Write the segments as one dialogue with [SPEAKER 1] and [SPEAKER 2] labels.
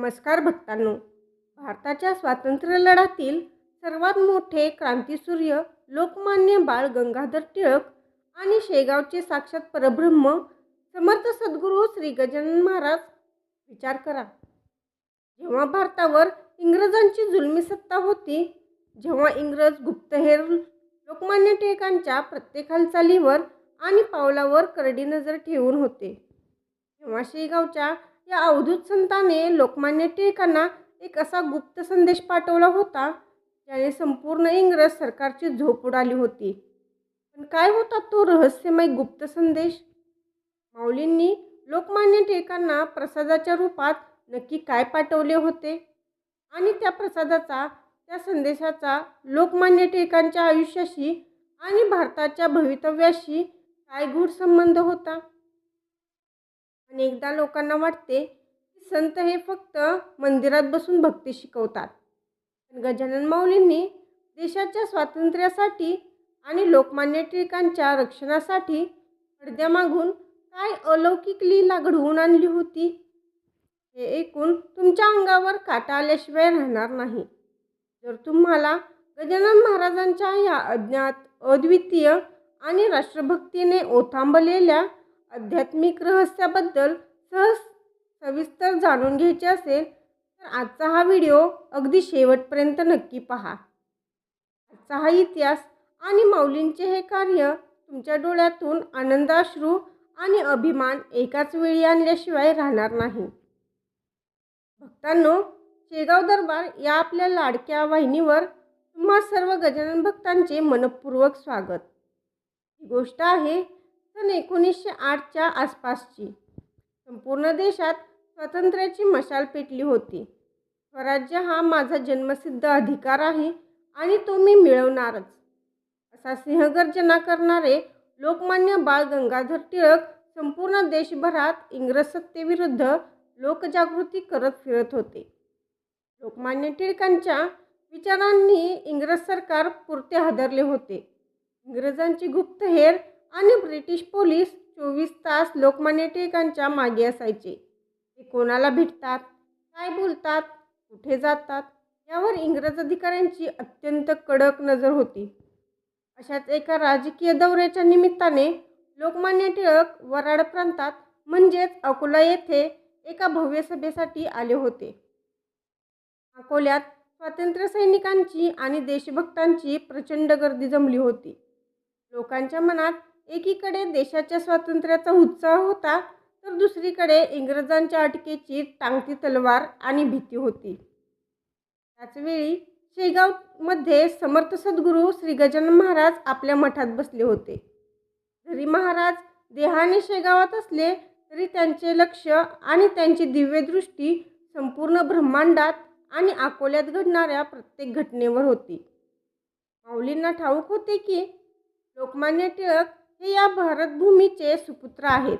[SPEAKER 1] नमस्कार भक्तांनो. भारताच्या स्वातंत्र्य लढ्यातील सर्वात मोठे क्रांतीसूर्य लोकमान्य बाळ गंगाधर टिळक आणि शेगावचे साक्षात परब्रह्म समर्थ सद्गुरू श्री गजानन महाराज. विचार करा, जेव्हा भारतावर इंग्रजांची जुलमी सत्ता होती, जेव्हा इंग्रज गुप्तहेर लोकमान्य टिळकांच्या प्रत्येक हालचालीवर आणि पावलावर करडी नजर ठेवून होते, तेव्हा शेगावच्या या अवधूत संताने लोकमान्य टिळकांना एक असा गुप्त संदेश पाठवला होता, ज्याने संपूर्ण इंग्रज सरकारची झोप उडाली होती. पण काय होता तो रहस्यमय गुप्त संदेश? माऊलींनी लोकमान्य टिळकांना प्रसादाच्या रूपात नक्की काय पाठवले होते आणि त्या प्रसादाचा, त्या संदेशाचा लोकमान्य टिळकांच्या आयुष्याशी आणि भारताच्या भवितव्याशी काय गूढ संबंध होता? अनेकदा लोकांना वाटते की संत हे फक्त मंदिरात बसून भक्ती शिकवतात, पण गजानन माऊलींनी देशाच्या स्वातंत्र्यासाठी आणि लोकमान्य टिळकांच्या रक्षणासाठी पडद्यामागून काय अलौकिक लीला घडवून आणली होती, हे ऐकून तुमच्या अंगावर काटा आल्याशिवाय राहणार नाही. जर तुम्हाला गजानन महाराजांच्या या अज्ञात, अद्वितीय आणि राष्ट्रभक्तीने ओथांबलेल्या आध्यात्मिक रहस्याबद्दल सविस्तर जाणून घ्यायचे असेल तर आजचा हा व्हिडिओ अगदी शेवटपर्यंत नक्की पहा. आजचा हा इतिहास आणि माऊलींचे हे कार्य तुमच्या डोळ्यातून आनंदाश्रू आणि अभिमान एकाच वेळी आणल्याशिवाय राहणार नाही. भक्तांनो, शेगाव दरबार या आपल्या लाडक्या वाहिनीवर तुम्हा सर्व गजानन भक्तांचे मनपूर्वक स्वागत. ही गोष्ट आहे सन 1908च्या आसपासची. संपूर्ण देशात स्वातंत्र्याची मशाल पेटली होती. स्वराज्य हा माझा जन्मसिद्ध अधिकार आहे आणि तो मी मिळवणारच, असा सिंहगर्जना करणारे लोकमान्य बाळ गंगाधर टिळक संपूर्ण देशभरात इंग्रज सत्तेविरुद्ध लोकजागृती करत फिरत होते. लोकमान्य टिळकांच्या विचारांनी इंग्रज सरकार पुरते हादरले होते. इंग्रजांची गुप्तहेर आणि ब्रिटिश पोलीस 24 तास लोकमान्य टिळकांच्या मागे असायचे. ते कोणाला भेटतात, काय बोलतात, कुठे जातात, यावर इंग्रज अधिकाऱ्यांची अत्यंत कडक नजर होती. अशाच एका राजकीय दौऱ्याच्या निमित्ताने लोकमान्य टिळक वराड प्रांतात म्हणजेच अकोला येथे एका भव्य सभेसाठी आले होते. अकोल्यात स्वातंत्र्य सैनिकांची आणि देशभक्तांची प्रचंड गर्दी जमली होती. लोकांच्या मनात एकीकडे देशाच्या स्वातंत्र्याचा उत्साह होता, तर दुसरीकडे इंग्रजांच्या अटकेची टांगती तलवार आणि भीती होती. त्याचवेळी शेगावमध्ये समर्थ सद्गुरू श्री गजानन महाराज आपल्या मठात बसले होते. जरी महाराज देहाने शेगावात असले तरी त्यांचे लक्ष आणि त्यांची दिव्यदृष्टी संपूर्ण ब्रह्मांडात आणि अकोल्यात घडणाऱ्या प्रत्येक घटनेवर होती. माऊलींना ठाऊक होते की लोकमान्य टिळक हे या भारतभूमीचे सुपुत्र आहेत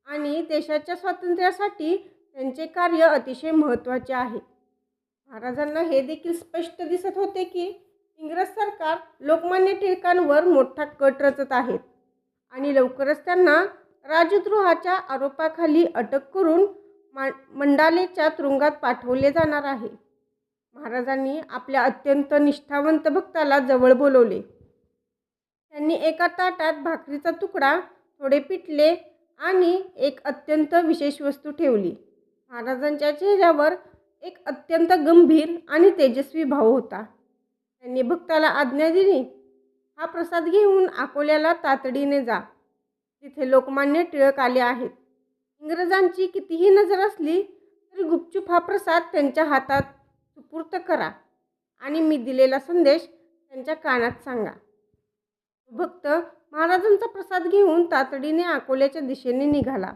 [SPEAKER 1] आणि देशाच्या स्वातंत्र्यासाठी त्यांचे कार्य अतिशय महत्त्वाचे आहे. महाराजांना हे देखील स्पष्ट दिसत होते की इंग्रज सरकार लोकमान्य टिळकांवर मोठा कट रचत आहेत आणि लवकरच त्यांना राजद्रोहाच्या आरोपाखाली अटक करून मंडालेच्या तुरुंगात पाठवले जाणार आहे. महाराजांनी आपल्या अत्यंत निष्ठावंत भक्ताला जवळ बोलवले. त्यांनी एका ताटात भाकरीचा तुकडा, थोडे पिठले आणि एक अत्यंत विशेष वस्तू ठेवली. महाराजांच्या चेहऱ्यावर एक अत्यंत गंभीर आणि तेजस्वी भाव होता. त्यांनी भक्ताला आज्ञा दिली, हा प्रसाद घेऊन अकोल्याला तातडीने जा. तिथे लोकमान्य टिळक आले आहेत. इंग्रजांची कितीही नजर असली तरी गुपचूप हा प्रसाद त्यांच्या हातात सुपूर्त करा आणि मी दिलेला संदेश त्यांच्या कानात सांगा. भक्त महाराजांचा प्रसाद घेऊन तातडीने अकोल्याच्या दिशेने निघाला.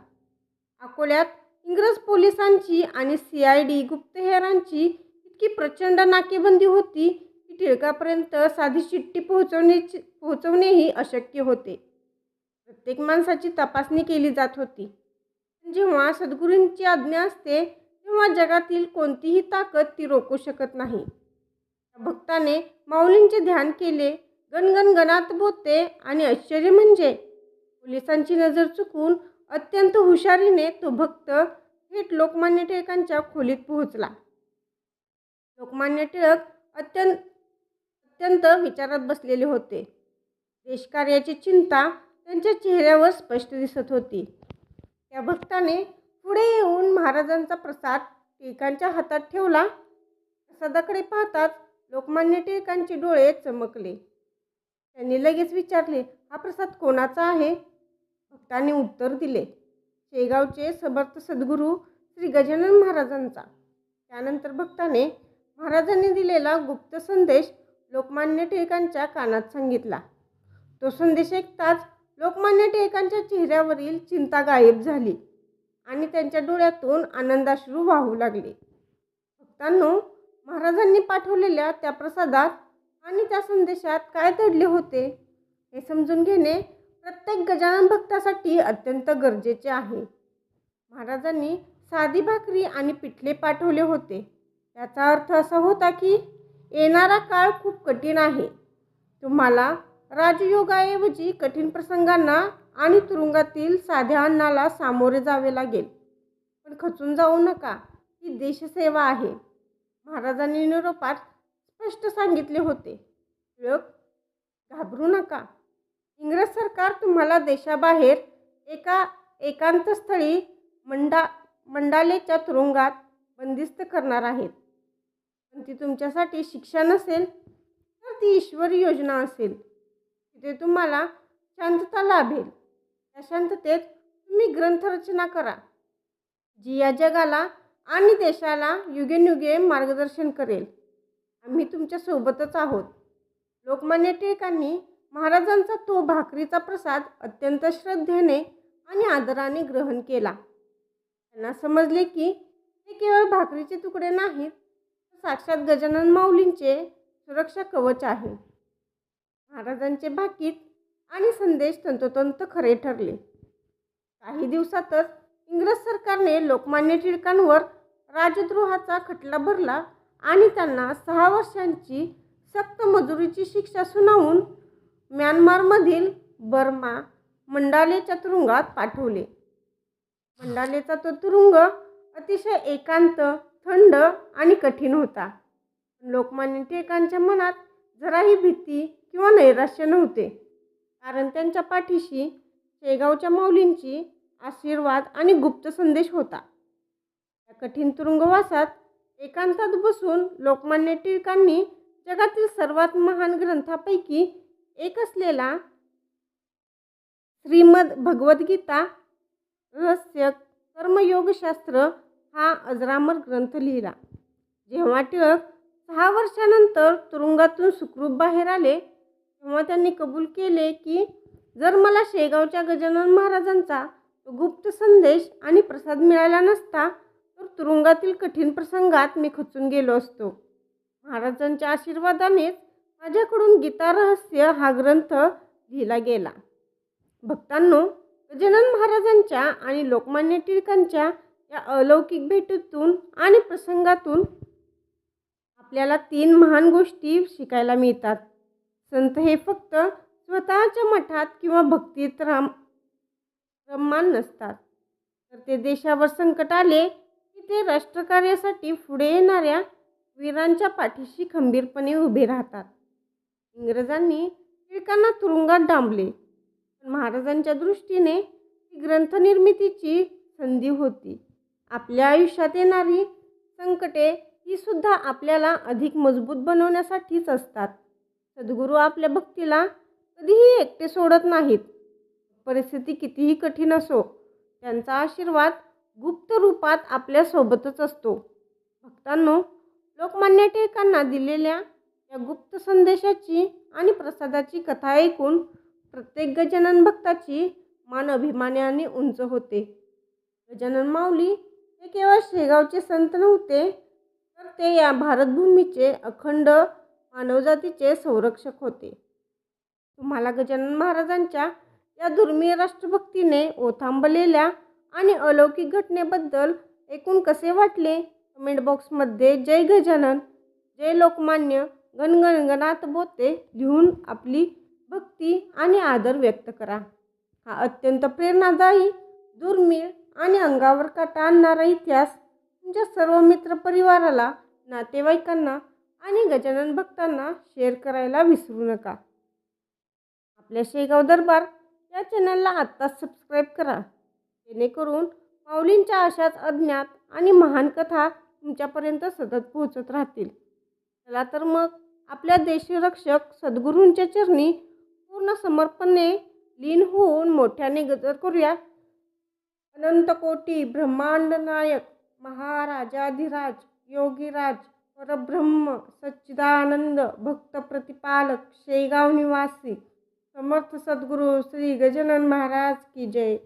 [SPEAKER 1] अकोल्यात इंग्रज पोलिसांची आणि CID गुप्तहेरांची इतकी प्रचंड नाकेबंदी होती की टिळकापर्यंत साधी चिठ्ठी पोहोचवणेही अशक्य होते. प्रत्येक माणसाची तपासणी केली जात होती. जेव्हा सद्गुरूंची आज्ञा असते तेव्हा जगातील कोणतीही ताकद ती रोखू शकत नाही. भक्ताने माऊलींचे ध्यान केले. गणगणगणात बोलते आणि आश्चर्य म्हणजे पोलिसांची नजर चुकून अत्यंत हुशारीने तो भक्त थेट लोकमान्य टिळकांच्या खोलीत पोहोचला. लोकमान्य टिळक अत्यंत अत्यंत विचारात बसलेले होते. देशकार्याची चिंता त्यांच्या चेहऱ्यावर स्पष्ट दिसत होती. त्या भक्ताने पुढे येऊन महाराजांचा प्रसाद टिळकांच्या हातात ठेवला. प्रसादाकडे पाहताच लोकमान्य टिळकांचे डोळे चमकले. त्यांनी लगेच विचारले, हा प्रसाद कोणाचा आहे? भक्ताने उत्तर दिले, शेगावचे समर्थ सद्गुरू श्री गजानन महाराजांचा. त्यानंतर भक्ताने महाराजांनी दिलेला गुप्त संदेश लोकमान्य टिळकांच्या कानात सांगितला. तो संदेश ऐकताच लोकमान्य टिळकांच्या चेहऱ्यावरील चिंता गायब झाली आणि त्यांच्या डोळ्यातून आनंदाश्रू वाहू लागले. भक्तांनो, महाराजांनी पाठवलेल्या त्या प्रसादात आणि त्या संदेशात काय दडले होते हे समजून घेणे प्रत्येक गजानन भक्तासाठी अत्यंत गरजेचे आहे. महाराजांनी साधी भाकरी आणि पिठले पाठवले होते. याचा अर्थ असा होता की येणारा काळ खूप कठीण आहे. तुम्हाला राजयोगाऐवजी कठीण प्रसंगांना आणि तुरुंगातील साध्या अन्नाला सामोरे जावे लागेल. पण खचून जाऊ नका, ही देशसेवा आहे. महाराजांनी निरोपात स्पष्ट सांगितले होते. टिळक, घाबरू नका. इंग्रज सरकार तुम्हाला देशाबाहेर एका एकांतस्थळी मंडालेच्या तुरुंगात बंदिस्त करणार आहेत. पण ती तुमच्यासाठी शिक्षा नसेल, तर ती ईश्वरी योजना असेल. तिथे तुम्हाला शांतता लाभेल. त्या शांततेत तुम्ही ग्रंथरचना करा, जी या जगाला आणि देशाला युगेनुगे मार्गदर्शन करेल. आम्ही तुमच्या सोबतच आहोत. लोकमान्य टिळकांनी महाराजांचा तो भाकरीचा प्रसाद अत्यंत श्रद्धेने आणि आदराने ग्रहण केला. त्यांना समजले की हे केवळ भाकरीचे तुकडे नाहीत, तर साक्षात गजानन माऊलींचे सुरक्षा कवच आहे. महाराजांचे भाकीत आणि संदेश तंतोतंत खरे ठरले. काही दिवसातच इंग्रज सरकारने लोकमान्य टिळकांवर राजद्रोहाचा खटला भरला आणि त्यांना 6 वर्षांची सक्त मजुरीची शिक्षा सुनावून म्यानमारमधील बर्मा मंडालेच्या तुरुंगात पाठवले. मंडालेचा तो तुरुंग अतिशय एकांत, थंड आणि कठीण होता. लोकमान्य टिळकांच्या मनात जराही भीती किंवा नैराश्य नव्हते, कारण त्यांच्या पाठीशी शेगावच्या माऊलींची आशीर्वाद आणि गुप्त संदेश होता. या कठीण तुरुंगवासात एकांतात बसून लोकमान्य टिळकांनी जगातील सर्वात महान ग्रंथापैकी एक असलेला श्रीमद भगवद्गीता रहस्य कर्मयोगशास्त्र हा अजरामर ग्रंथ लिहिला. जेव्हा टिळक 6 वर्षानंतर तुरुंगातून सुखरूप बाहेर आले, तेव्हा त्यांनी कबूल केले की जर मला शेगावच्या गजानन महाराजांचा गुप्त संदेश आणि प्रसाद मिळाला नसता, तर तुरुंगातील कठीण प्रसंगात मी खचून गेलो असतो. महाराजांच्या आशीर्वादानेच माझ्याकडून गीता रहस्य हा ग्रंथ लिहिला गेला. भक्तांनो, गजानन महाराजांच्या आणि लोकमान्य टिळकांच्या या अलौकिक भेटीतून आणि प्रसंगातून आपल्याला 3 महान गोष्टी शिकायला मिळतात. संत हे फक्त स्वतःच्या मठात किंवा भक्तीत रममान नसतात, तर ते देशावर संकट आले की ते राष्ट्रकार्यासाठी पुढे येणाऱ्या वीरांच्या पाठीशी खंबीरपणे उभे राहतात. इंग्रजांनी टिळकांना तुरुंगात डांबले, पण महाराजांच्या दृष्टीने ही ग्रंथनिर्मितीची संधी होती. आपल्या आयुष्यात येणारी संकटे ही सुद्धा आपल्याला अधिक मजबूत बनवण्यासाठीच असतात. सद्गुरू आपल्या भक्तीला कधीही एकटे सोडत नाहीत. परिस्थिती कितीही कठीण असो, त्यांचा आशीर्वाद गुप्त रूपात आपल्यासोबतच असतो. भक्तांनो, लोकमान्य टिळकांना दिलेल्या या गुप्त संदेशाची आणि प्रसादाची कथा ऐकून प्रत्येक गजानन भक्ताची मान अभिमानाने उंच होते. गजानन माऊली हे केवळ शेगावचे संत नव्हते, तर ते या भारतभूमीचे अखंड मानवजातीचे संरक्षक होते. तुम्हाला गजानन महाराजांच्या या दुर्मिळ राष्ट्रभक्तीने ओथांबलेल्या आणि अलौकिक घटनेबद्दल ऐकून कसे वाटले? कमेंट बॉक्समध्ये जय गजानन, जय लोकमान्य, गणगणगणात बोते लिहून आपली भक्ती आणि आदर व्यक्त करा. हा अत्यंत प्रेरणादायी, दुर्मिळ आणि अंगावर काटा आणणारा इतिहास तुमच्या सर्व मित्रपरिवाराला, नातेवाईकांना आणि गजानन भक्तांना शेअर करायला विसरू नका. आपल्या शेगाव दरबार या चॅनलला आत्ताच सबस्क्राईब करा, जेणेकरून माऊलींच्या अशाच अज्ञात आणि महान कथा तुमच्यापर्यंत सतत पोहोचत राहतील. चला तर मग आपल्या देशरक्षक सद्गुरूंच्या चरणी पूर्ण समर्पणे लीन होऊन मोठ्याने गजर करूया. अनंत कोटी ब्रह्मांड नायक महाराजाधिराज योगीराज परब्रह्म सच्चिदानंद भक्त प्रतिपालक शेगाव निवासी समर्थ सद्गुरू श्री गजानन महाराज की जय.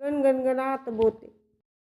[SPEAKER 1] गण गणगणात बोते.